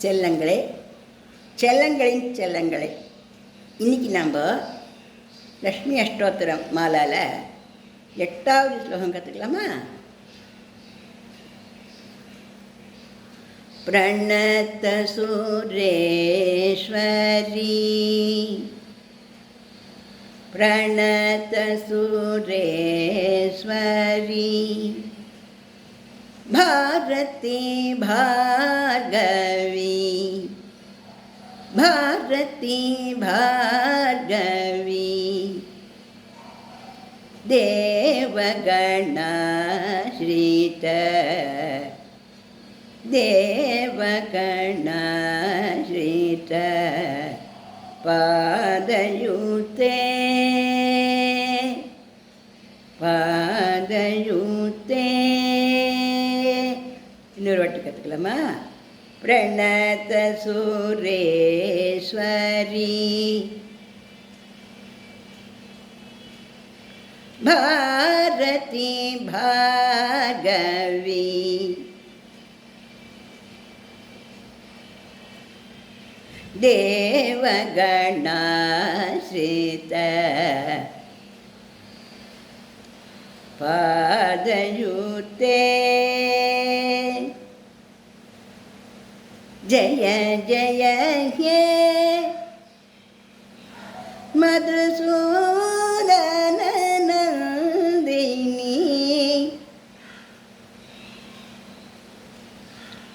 செல்லங்களே, செல்லங்களின் செல்லங்களே, இன்றைக்கி நம்ம லக்ஷ்மி அஷ்டோத்திரம் மாலாவில் 8வது ஸ்லோகம் கற்றுக்கலாமா? பிரணத சுரேஸ்வரி, பிரணத சுரேஸ்வரி, भारती भार्गवी, भारती भार्गवी, देवगणाश्रित, देवगणाश्रित, पादयुते, पादयुते. இன்னொரு வாட்டி கற்றுக்கலாமா? பிரணத சுரேஸ்வரி, பாரதி பார்கவி, தேவகணாஸ்ரித, பாதயுதே. जय जय हे मधुसूदन नंदिनी,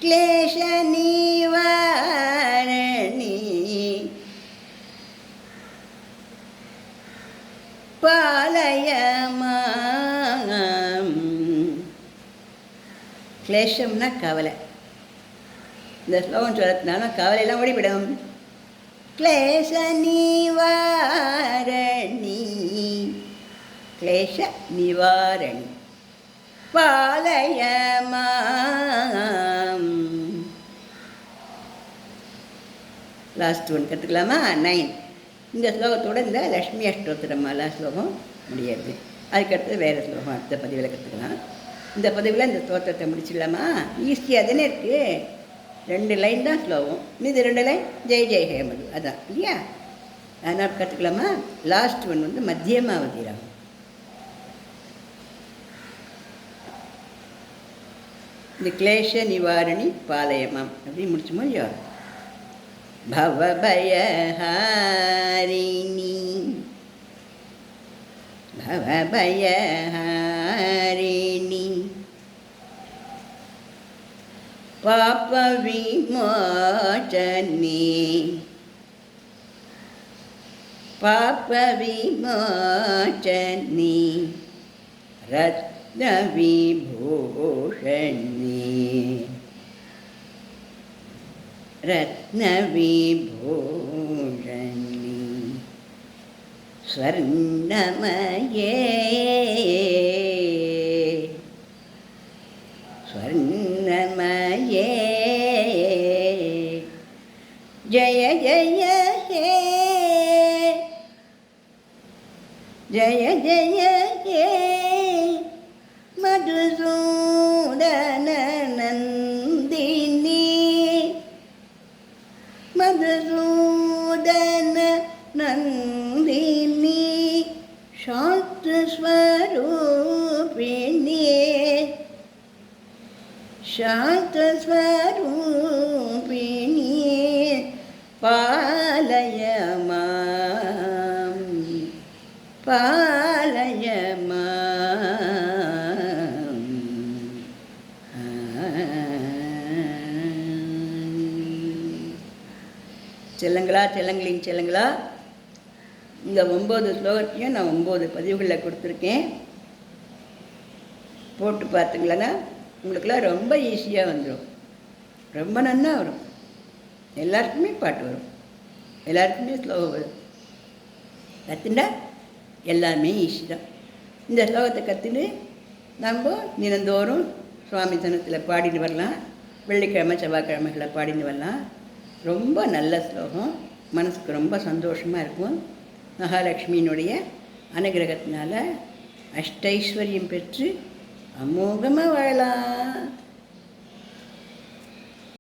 क्लेश निवारणी, पालय मां. क्लेशம்னா கவலை. இந்த ஸ்லோகம் சொல்லத்தினால கவலையெல்லாம் ஓடிவிடும். கிளேஷ நிவாரணி, கிளேஷ நிவாரணி, பாலயமாம். Last one கற்றுக்கலாமா? 9. இந்த ஸ்லோகத்தோடு இந்த லக்ஷ்மி அஷ்டோத்திரம் மாலா ஸ்லோகம் முடியாது. அதுக்கடுத்து வேறு ஸ்லோகம் அடுத்த பதிவில் கற்றுக்கலாம். இந்த பதிவில் இந்த ஸ்லோகத்தை முடிச்சிடலாமா? ஈஸியாக தானே இருக்குது. 2 லைன் தான் ஸ்லோகம், மீது 2 லைன் ஜெய் ஜெய் ஹேமது, அதான் இல்லையா? அதனால் கற்றுக்கலாமா? லாஸ்ட் ஒன் வந்து மத்தியமாவதி ராகம். இந்த கிளேஷ நிவாரணி பாலயமாம் அப்படின்னு முடிச்சுமோ இல்லையோ? பவபயஹாரிணி, பவபயஹாரிணி, पाप विमोचनी, पाप विमोचनी, रत्न विभूषणी, रत्न विभूषणी, स्वर्णमये, स्वर्णमये, जय जय हे, जय जय हे मधुसूदन नंदिनी, मधुसूदन नंदिनी, शास्त्र स्वरूपिणी, शांत स्वरूपिणी, पालय मां, पालय मां. செல்லங்களா, செல்லங்களின் செல்லங்களா, இந்த 9 ஸ்லோகத்தையும் நான் 9 பதிவுகளில் கொடுத்துருக்கேன். போட்டு பார்த்துங்களா? உங்களுக்கெல்லாம் ரொம்ப ஈஸியாக வந்துடும், ரொம்ப நன்னா வரும். எல்லாருக்குமே பாட்டு வரும், எல்லாருக்குமே ஸ்லோகம் வரும். கற்றுண்டா எல்லாமே ஈஸி தான். இந்த ஸ்லோகத்தை கற்றுன்னு நம்ம தினந்தோறும் சுவாமி தனத்தில் பாடின்னு வரலாம். வெள்ளிக்கிழமை செவ்வாய்க்கிழமைகளில் பாடின்னு வரலாம். ரொம்ப நல்ல ஸ்லோகம், மனசுக்கு ரொம்ப சந்தோஷமாக இருக்கும். மகாலட்சுமியினுடைய அனுகிரகத்தினால அஷ்டைஸ்வரியம் பெற்று அமோகமாக வாழலாம்.